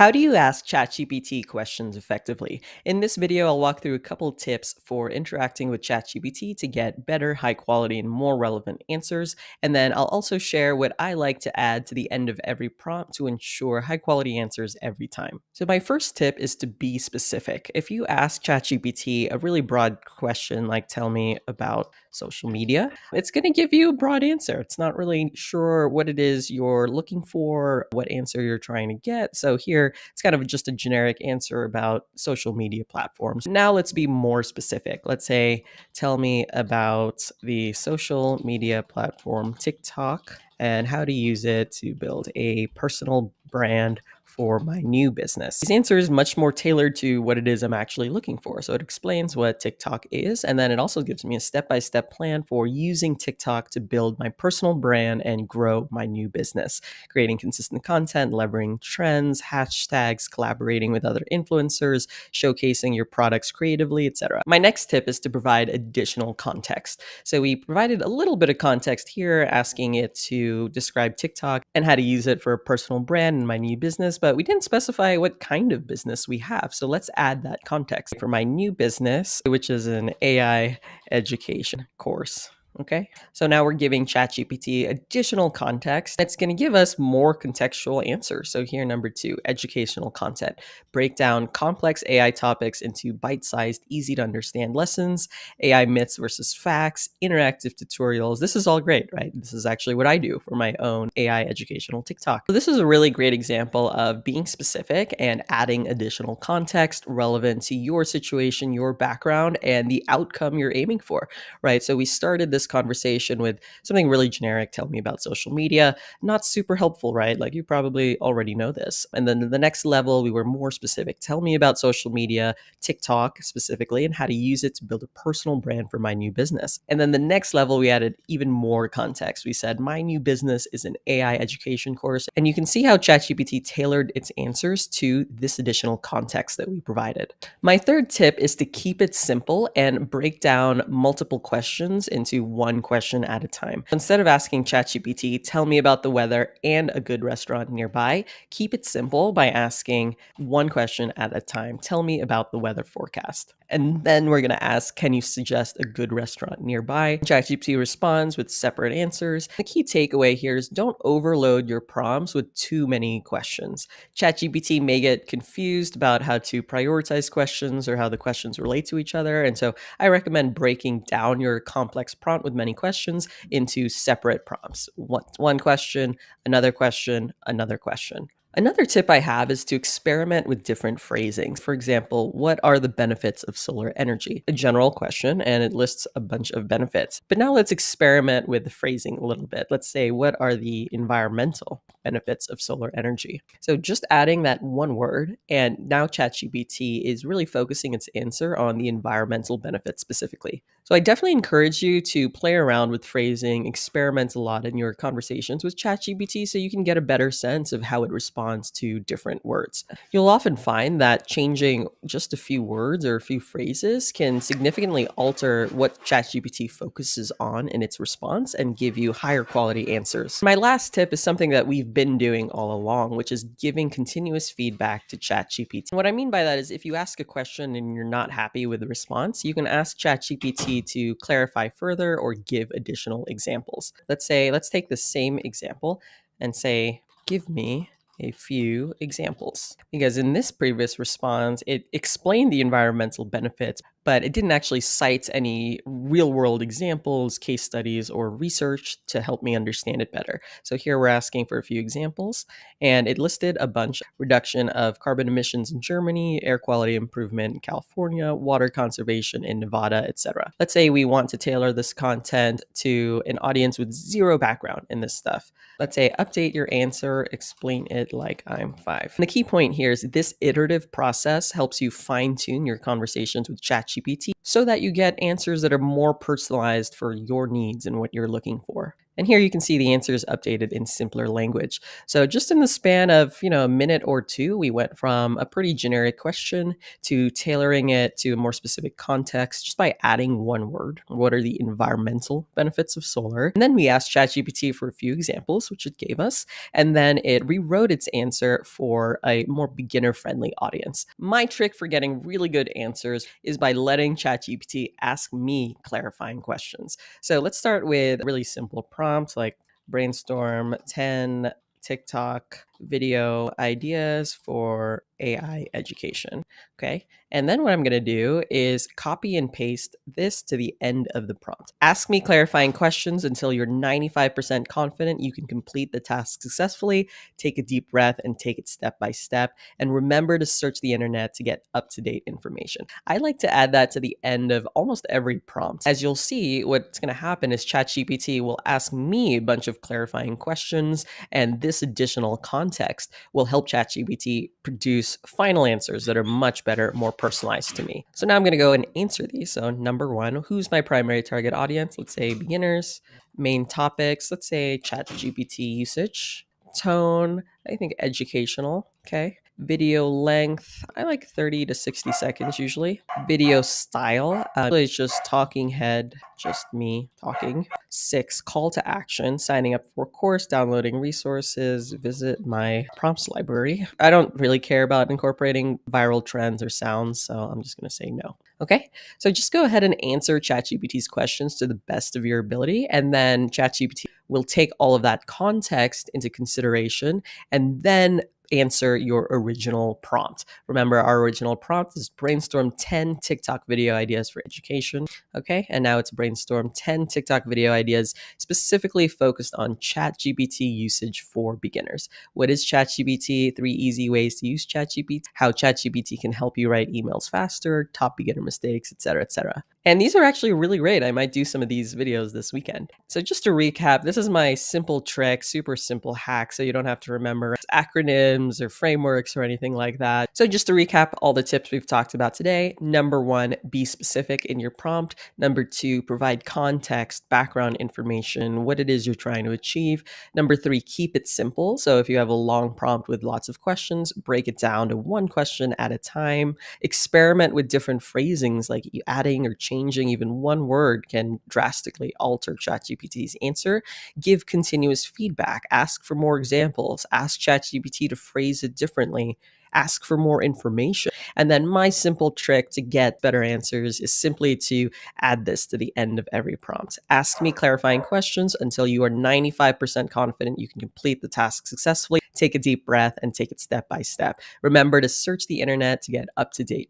How do you ask ChatGPT questions effectively? In this video, I'll walk through a couple tips for interacting with ChatGPT to get better, high quality, and more relevant answers. And then I'll also share what I like to add to the end of every prompt to ensure high quality answers every time. So, my first tip is to be specific. If you ask ChatGPT a really broad question, like tell me about social media, it's going to give you a broad answer. It's not really sure what it is you're looking for, what answer you're trying to get. So, here, it's kind of just a generic answer about social media platforms. Now let's be more specific. Let's say, tell me about the social media platform TikTok and how to use it to build a personal brand for my new business. This answer is much more tailored to what it is I'm actually looking for. So it explains what TikTok is, and then it also gives me a step-by-step plan for using TikTok to build my personal brand and grow my new business, creating consistent content, leveraging trends, hashtags, collaborating with other influencers, showcasing your products creatively, etc. My next tip is to provide additional context. So we provided a little bit of context here, asking it to describe TikTok and how to use it for a personal brand in my new business, but we didn't specify what kind of business we have. So let's add that context for my new business, which is an AI education course. Okay, so now we're giving ChatGPT additional context. It's going to give us more contextual answers. So here, number 2, educational content. Break down complex AI topics into bite-sized, easy to understand lessons, AI myths versus facts, interactive tutorials. This is all great, right? This is actually what I do for my own AI educational TikTok. So this is a really great example of being specific and adding additional context relevant to your situation, your background, and the outcome you're aiming for, right? So we started this conversation with something really generic. Tell me about social media. Not super helpful, right? Like you probably already know this. And then the next level, we were more specific. Tell me about social media, TikTok specifically, and how to use it to build a personal brand for my new business. And then the next level, we added even more context. We said, my new business is an AI education course. And you can see how ChatGPT tailored its answers to this additional context that we provided. My third tip is to keep it simple and break down multiple questions into one question at a time. Instead of asking ChatGPT, tell me about the weather and a good restaurant nearby, keep it simple by asking one question at a time. Tell me about the weather forecast. And then we're going to ask, can you suggest a good restaurant nearby? ChatGPT responds with separate answers. The key takeaway here is don't overload your prompts with too many questions. ChatGPT may get confused about how to prioritize questions or how the questions relate to each other. And so I recommend breaking down your complex prompt with many questions into separate prompts. One question, another question, another question. Another tip I have is to experiment with different phrasings. For example, what are the benefits of solar energy? A general question, and it lists a bunch of benefits. But now let's experiment with the phrasing a little bit. Let's say, what are the environmental benefits of solar energy? So just adding that one word, and now ChatGPT is really focusing its answer on the environmental benefits specifically. So I definitely encourage you to play around with phrasing, experiment a lot in your conversations with ChatGPT so you can get a better sense of how it responds to different words. You'll often find that changing just a few words or a few phrases can significantly alter what ChatGPT focuses on in its response and give you higher quality answers. My last tip is something that we've been doing all along, which is giving continuous feedback to ChatGPT. What I mean by that is if you ask a question and you're not happy with the response, you can ask ChatGPT to clarify further or give additional examples. Let's take the same example and say, give me a few examples. Because in this previous response, it explained the environmental benefits, but it didn't actually cite any real world examples, case studies, or research to help me understand it better. So here we're asking for a few examples, and it listed a bunch: reduction of carbon emissions in Germany, air quality improvement in California, water conservation in Nevada, etc. Let's say we want to tailor this content to an audience with zero background in this stuff. Let's say, update your answer, explain it like I'm 5. And the key point here is this iterative process helps you fine-tune your conversations with ChatGPT so that you get answers that are more personalized for your needs and what you're looking for. And here you can see the answers updated in simpler language. So just in the span of, a minute or two, we went from a pretty generic question to tailoring it to a more specific context just by adding one word. What are the environmental benefits of solar? And then we asked ChatGPT for a few examples, which it gave us, and then it rewrote its answer for a more beginner-friendly audience. My trick for getting really good answers is by letting ChatGPT ask me clarifying questions. So let's start with a really simple prompt like brainstorm 10 TikTok video ideas for AI education. Okay. And then what I'm going to do is copy and paste this to the end of the prompt. Ask me clarifying questions until you're 95% confident you can complete the task successfully. Take a deep breath and take it step by step. And remember to search the internet to get up to date information. I like to add that to the end of almost every prompt. As you'll see, what's going to happen is ChatGPT will ask me a bunch of clarifying questions, and this additional context will help ChatGPT produce final answers that are much better, more personalized to me. So now I'm going to go and answer these. So number one, who's my primary target audience? Let's say beginners. Main topics, let's say ChatGPT usage. Tone, I think educational. Okay. Video length, I like 30 to 60 seconds usually. Video style, it's just talking head, just me talking. 6, call to action, signing up for a course, downloading resources, visit my prompts library. I don't really care about incorporating viral trends or sounds, so I'm just going to say no. Okay, so just go ahead and answer ChatGPT's questions to the best of your ability, and then ChatGPT will take all of that context into consideration and then answer your original prompt. Remember, our original prompt is brainstorm 10 TikTok video ideas for education. Okay, and now it's brainstorm 10 TikTok video ideas specifically focused on ChatGPT usage for beginners. What is ChatGPT? 3 easy ways to use ChatGPT, how ChatGPT can help you write emails faster, top beginner mistakes, etc., etc. And these are actually really great. I might do some of these videos this weekend. So just to recap, this is my simple trick, super simple hack, so you don't have to remember acronyms or frameworks or anything like that. So just to recap all the tips we've talked about today, number 1, be specific in your prompt. Number 2, provide context, background information, what it is you're trying to achieve. Number 3, keep it simple. So if you have a long prompt with lots of questions, break it down to one question at a time. Experiment with different phrasings, like adding or changing even one word can drastically alter ChatGPT's answer. Give continuous feedback. Ask for more examples. Ask ChatGPT to phrase it differently. Ask for more information. And then my simple trick to get better answers is simply to add this to the end of every prompt. Ask me clarifying questions until you are 95% confident you can complete the task successfully. Take a deep breath and take it step by step. Remember to search the internet to get up to date information.